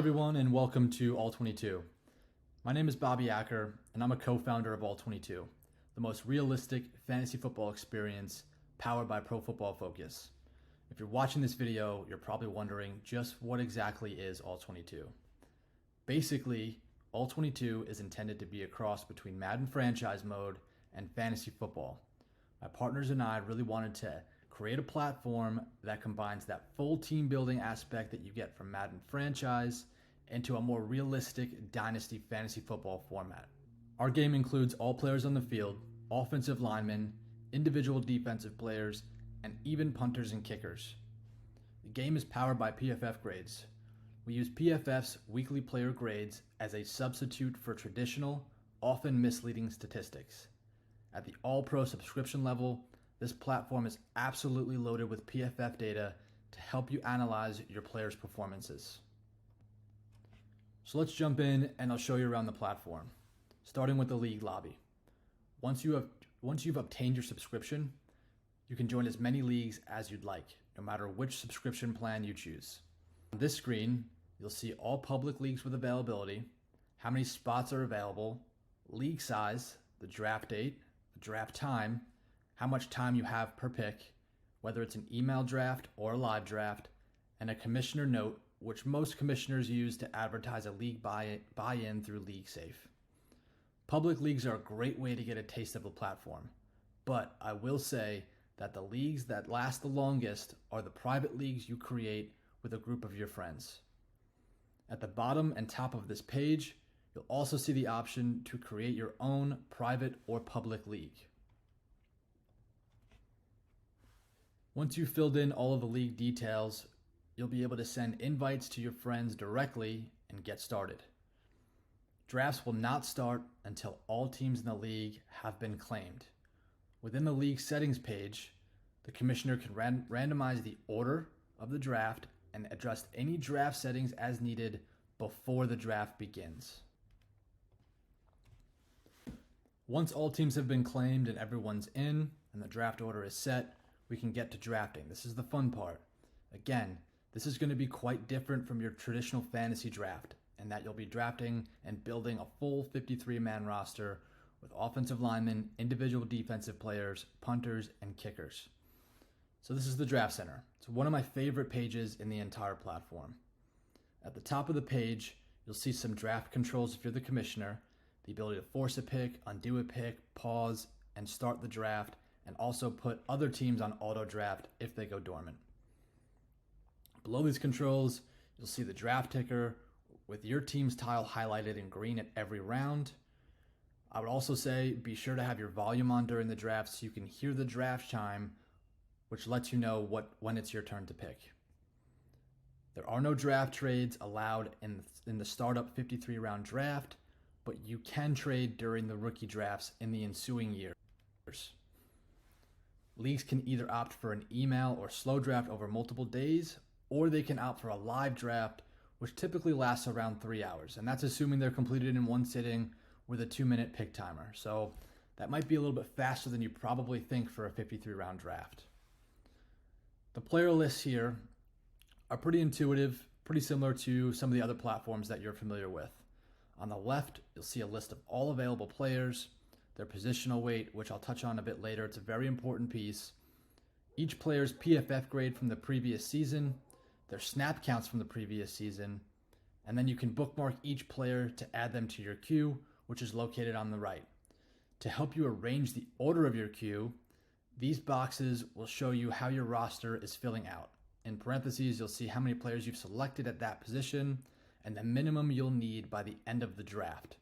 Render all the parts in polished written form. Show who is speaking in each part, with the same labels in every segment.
Speaker 1: Hello everyone and welcome to All-22. My name is Bobby Acker and I'm a co-founder of All-22, the most realistic fantasy football experience powered by Pro Football Focus. If you're watching this video, you're probably wondering just what exactly is All-22. Basically, All-22 is intended to be a cross between Madden franchise mode and fantasy football. My partners and I really wanted to create a platform that combines that full team building aspect that you get from Madden franchise into a more realistic dynasty fantasy football format. Our game includes all players on the field, offensive linemen, individual defensive players, and even punters and kickers. The game is powered by PFF grades. We use PFF's weekly player grades as a substitute for traditional, often misleading statistics. At the All-Pro subscription level, this platform is absolutely loaded with PFF data to help you analyze your players' performances. So let's jump in and I'll show you around the platform, starting with the league lobby. Once you've obtained your subscription, you can join as many leagues as you'd like, no matter which subscription plan you choose. On this screen, you'll see all public leagues with availability, how many spots are available, league size, the draft date, the draft time, how much time you have per pick, whether it's an email draft or a live draft, and a commissioner note, which most commissioners use to advertise a league buy-in through LeagueSafe. Public leagues are a great way to get a taste of the platform, but I will say that the leagues that last the longest are the private leagues you create with a group of your friends. At the bottom and top of this page, you'll also see the option to create your own private or public league. Once you've filled in all of the league details, you'll be able to send invites to your friends directly and get started. Drafts will not start until all teams in the league have been claimed. Within the league settings page, the commissioner can randomize the order of the draft and adjust any draft settings as needed before the draft begins. Once all teams have been claimed and everyone's in and the draft order is set, we can get to drafting. This is the fun part. Again, this is going to be quite different from your traditional fantasy draft in that you'll be drafting and building a full 53-man roster with offensive linemen, individual defensive players, punters, and kickers. So this is the Draft Center. It's one of my favorite pages in the entire platform. At the top of the page, you'll see some draft controls if you're the commissioner, the ability to force a pick, undo a pick, pause, and start the draft, and also put other teams on auto draft if they go dormant. Below these controls, you'll see the draft ticker with your team's tile highlighted in green at every round. I would also say be sure to have your volume on during the draft so you can hear the draft chime, which lets you know when it's your turn to pick. There are no draft trades allowed in the startup 53-round draft, but you can trade during the rookie drafts in the ensuing years. Leagues can either opt for an email or slow draft over multiple days, or they can opt for a live draft, which typically lasts around 3 hours. And that's assuming they're completed in one sitting with a 2-minute pick timer. So that might be a little bit faster than you probably think for a 53-round draft. The player lists here are pretty intuitive, pretty similar to some of the other platforms that you're familiar with. On the left, you'll see a list of all available players, their positional weight, which I'll touch on a bit later. It's a very important piece. Each player's PFF grade from the previous season, their snap counts from the previous season, and then you can bookmark each player to add them to your queue, which is located on the right. To help you arrange the order of your queue, these boxes will show you how your roster is filling out. In parentheses, you'll see how many players you've selected at that position and the minimum you'll need by the end of the draft.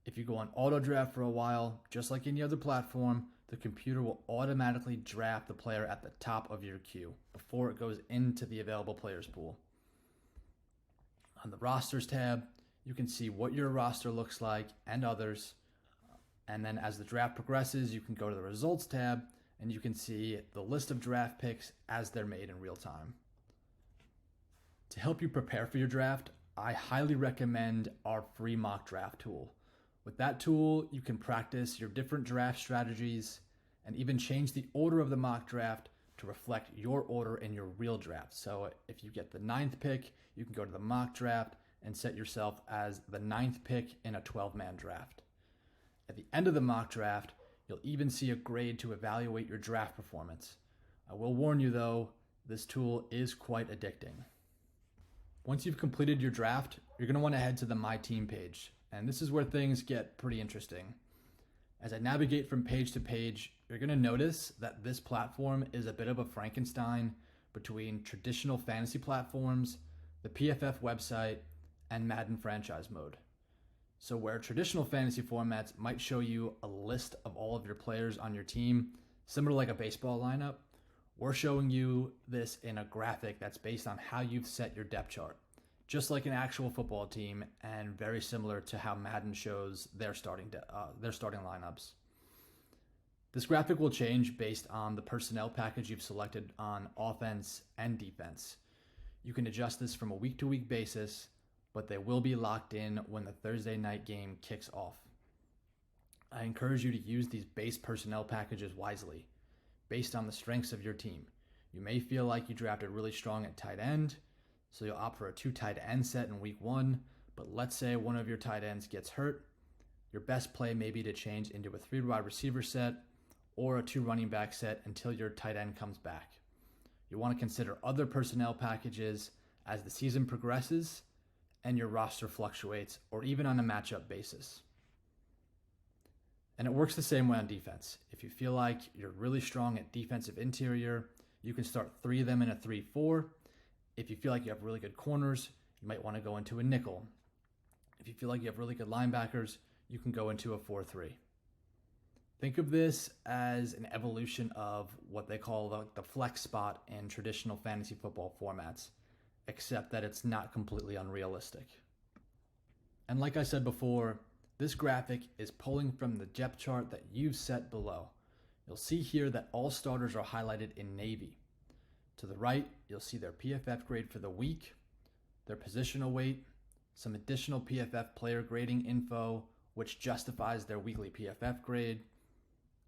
Speaker 1: If you go on auto draft for a while, just like any other platform, the computer will automatically draft the player at the top of your queue before it goes into the available players pool. On the rosters tab, you can see what your roster looks like and others. And then as the draft progresses, you can go to the results tab and you can see the list of draft picks as they're made in real time. To help you prepare for your draft, I highly recommend our free mock draft tool. With that tool, you can practice your different draft strategies and even change the order of the mock draft to reflect your order in your real draft. So if you get the 9th pick, you can go to the mock draft and set yourself as the 9th pick in a 12-man draft. At the end of the mock draft, you'll even see a grade to evaluate your draft performance. I will warn you though, this tool is quite addicting. Once you've completed your draft, you're going to want to head to the My Team page, and this is where things get pretty interesting. As I navigate from page to page, you're going to notice that this platform is a bit of a Frankenstein between traditional fantasy platforms, the PFF website, and Madden franchise mode. So where traditional fantasy formats might show you a list of all of your players on your team, similar to like a baseball lineup, we're showing you this in a graphic that's based on how you've set your depth chart, just like an actual football team, and very similar to how Madden shows their starting lineups. This graphic will change based on the personnel package you've selected on offense and defense. You can adjust this from a week-to-week basis, but they will be locked in when the Thursday night game kicks off. I encourage you to use these base personnel packages wisely, based on the strengths of your team. You may feel like you drafted really strong at tight end, so you'll opt for a 2 tight end set in week 1, but let's say one of your tight ends gets hurt. Your best play may be to change into a 3 wide receiver set or a 2 running back set until your tight end comes back. You want to consider other personnel packages as the season progresses and your roster fluctuates, or even on a matchup basis. And it works the same way on defense. If you feel like you're really strong at defensive interior, you can start 3 of them in a 3-4. If you feel like you have really good corners, you might want to go into a nickel. If you feel like you have really good linebackers, you can go into a 4-3. Think of this as an evolution of what they call the flex spot in traditional fantasy football formats, except that it's not completely unrealistic. And like I said before, this graphic is pulling from the depth chart that you've set below. You'll see here that all starters are highlighted in navy. To the right, you'll see their PFF grade for the week, their positional weight, some additional PFF player grading info, which justifies their weekly PFF grade,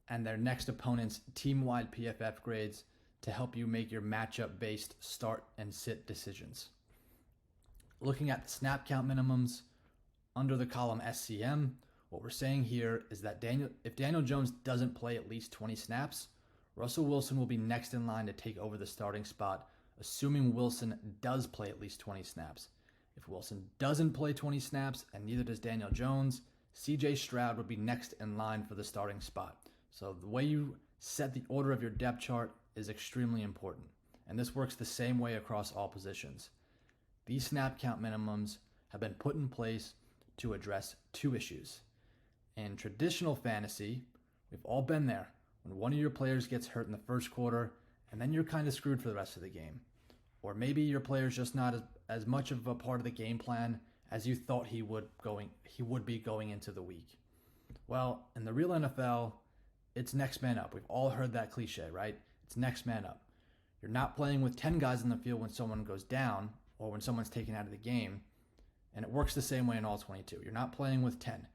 Speaker 1: and their next opponent's team-wide PFF grades to help you make your matchup-based start and sit decisions. Looking at the snap count minimums, under the column SCM, what we're saying here is that if Daniel Jones doesn't play at least 20 snaps, Russell Wilson will be next in line to take over the starting spot, assuming Wilson does play at least 20 snaps. If Wilson doesn't play 20 snaps, and neither does Daniel Jones, CJ Stroud would be next in line for the starting spot. So the way you set the order of your depth chart is extremely important, and this works the same way across all positions. These snap count minimums have been put in place to address 2 issues. In traditional fantasy, we've all been there when one of your players gets hurt in the first quarter, and then you're kind of screwed for the rest of the game. Or maybe your player's just not as much of a part of the game plan as you thought he would be going into the week. Well, in the real NFL, it's next man up. We've all heard that cliche, right? It's next man up. You're not playing with 10 guys in the field when someone goes down or when someone's taken out of the game. And it works the same way in All-22. You're not playing with 10.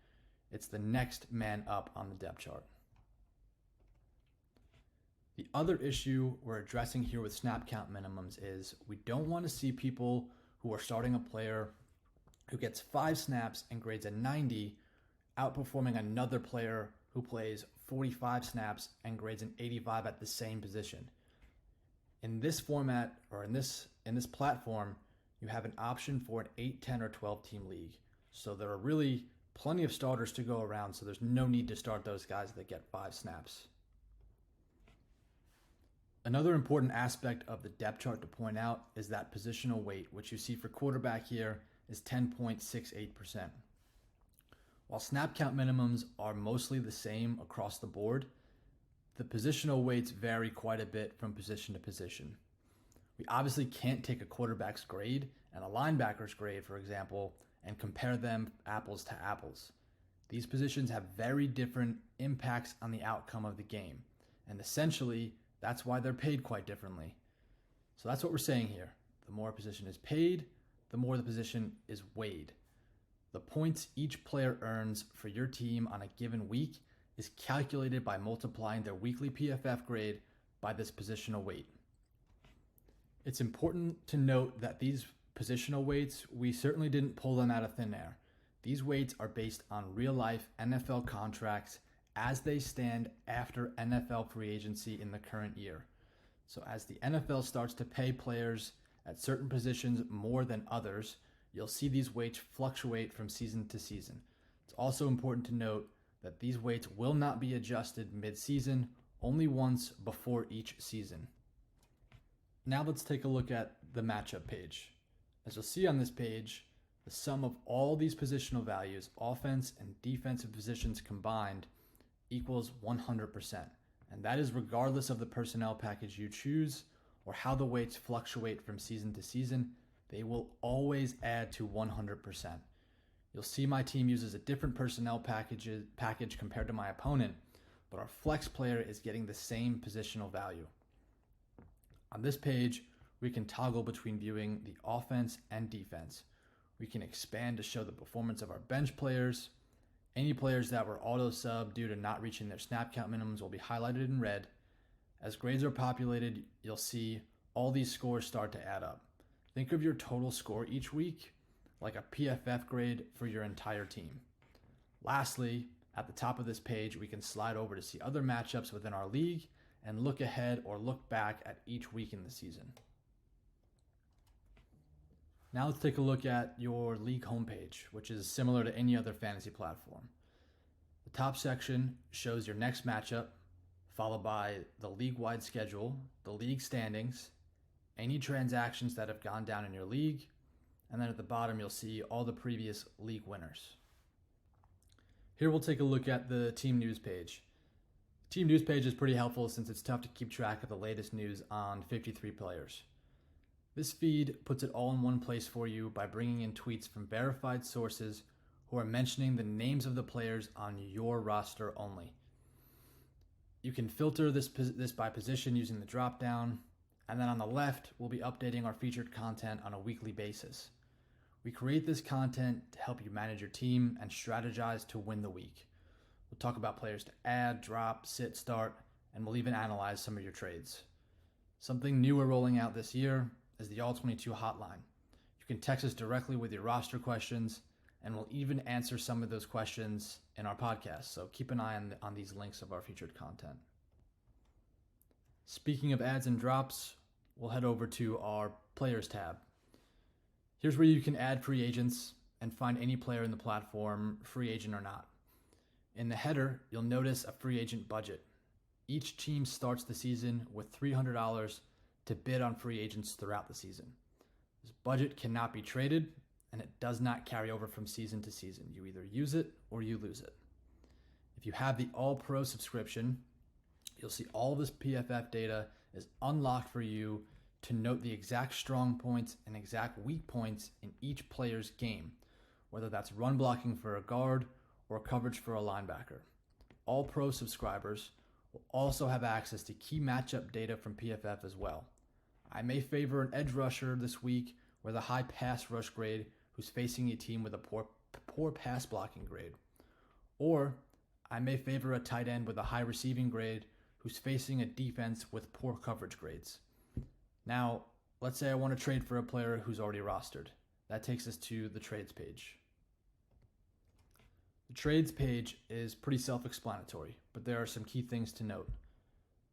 Speaker 1: It's the next man up on the depth chart. The other issue we're addressing here with snap count minimums is we don't want to see people who are starting a player who gets 5 snaps and grades a 90 outperforming another player who plays 45 snaps and grades an 85 at the same position. In this format, or in this platform, you have an option for an 8, 10, or 12 team league. So there are really plenty of starters to go around, so there's no need to start those guys that get 5 snaps. Another important aspect of the depth chart to point out is that positional weight, which you see for quarterback here is 10.68%. While snap count minimums are mostly the same across the board, the positional weights vary quite a bit from position to position. We obviously can't take a quarterback's grade and a linebacker's grade, for example, and compare them apples to apples. These positions have very different impacts on the outcome of the game, and essentially, that's why they're paid quite differently. So that's what we're saying here. The more a position is paid, the more the position is weighed. The points each player earns for your team on a given week is calculated by multiplying their weekly PFF grade by this positional weight. It's important to note that these Positional weights, we certainly didn't pull them out of thin air. These weights are based on real-life NFL contracts as they stand after NFL free agency in the current year. So as the NFL starts to pay players at certain positions more than others, you'll see these weights fluctuate from season to season. It's also important to note that these weights will not be adjusted mid-season, only once before each season. Now let's take a look at the matchup page. As you'll see on this page, the sum of all these positional values, offense and defensive positions combined, equals 100%. And that is regardless of the personnel package you choose or how the weights fluctuate from season to season, they will always add to 100%. You'll see my team uses a different personnel package compared to my opponent, but our flex player is getting the same positional value. On this page, we can toggle between viewing the offense and defense. We can expand to show the performance of our bench players. Any players that were auto-sub due to not reaching their snap count minimums will be highlighted in red. As grades are populated, you'll see all these scores start to add up. Think of your total score each week like a PFF grade for your entire team. Lastly, at the top of this page, we can slide over to see other matchups within our league and look ahead or look back at each week in the season. Now let's take a look at your league homepage, which is similar to any other fantasy platform. The top section shows your next matchup, followed by the league-wide schedule, the league standings, any transactions that have gone down in your league, and then at the bottom you'll see all the previous league winners. Here we'll take a look at the team news page. The team news page is pretty helpful since it's tough to keep track of the latest news on 53 players. This feed puts it all in one place for you by bringing in tweets from verified sources who are mentioning the names of the players on your roster only. You can filter this by position using the drop-down, and then on the left, we'll be updating our featured content on a weekly basis. We create this content to help you manage your team and strategize to win the week. We'll talk about players to add, drop, sit, start, and we'll even analyze some of your trades. Something new we're rolling out this year is the All-22 hotline. You can text us directly with your roster questions, and we'll even answer some of those questions in our podcast, so keep an eye on these links of our featured content. Speaking of ads and drops, we'll head over to our Players tab. Here's where you can add free agents and find any player in the platform, free agent or not. In the header, you'll notice a free agent budget. Each team starts the season with $300 to bid on free agents throughout the season. This budget cannot be traded, and it does not carry over from season to season. You either use it or you lose it. If you have the All-Pro subscription, you'll see all this PFF data is unlocked for you to note the exact strong points and exact weak points in each player's game, whether that's run blocking for a guard or coverage for a linebacker. All-Pro subscribers will also have access to key matchup data from PFF as well. I may favor an edge rusher this week with a high pass rush grade who's facing a team with a poor pass blocking grade. Or I may favor a tight end with a high receiving grade who's facing a defense with poor coverage grades. Now, let's say I want to trade for a player who's already rostered. That takes us to the trades page. The trades page is pretty self-explanatory, but there are some key things to note.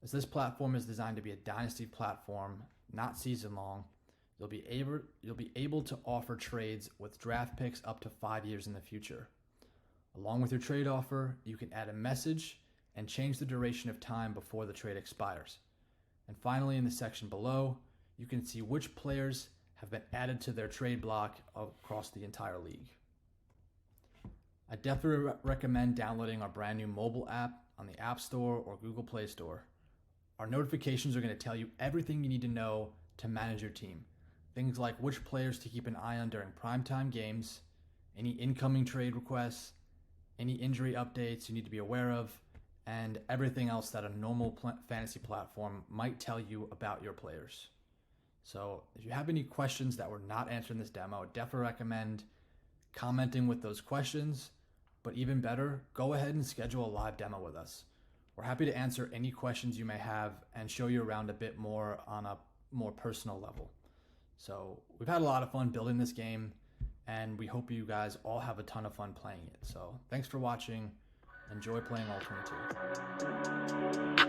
Speaker 1: As this platform is designed to be a dynasty platform, not season-long, you'll be able to offer trades with draft picks up to 5 years in the future. Along with your trade offer, you can add a message and change the duration of time before the trade expires. And finally, in the section below, you can see which players have been added to their trade block across the entire league. I definitely recommend downloading our brand new mobile app on the App Store or Google Play Store. Our notifications are going to tell you everything you need to know to manage your team. Things like which players to keep an eye on during primetime games, any incoming trade requests, any injury updates you need to be aware of, and everything else that a normal fantasy platform might tell you about your players. So if you have any questions that were not answered in this demo, I would definitely recommend commenting with those questions, but even better, go ahead and schedule a live demo with us. We're happy to answer any questions you may have and show you around a bit more on a more personal level. So we've had a lot of fun building this game, and we hope you guys all have a ton of fun playing it. So thanks for watching. Enjoy playing All-22.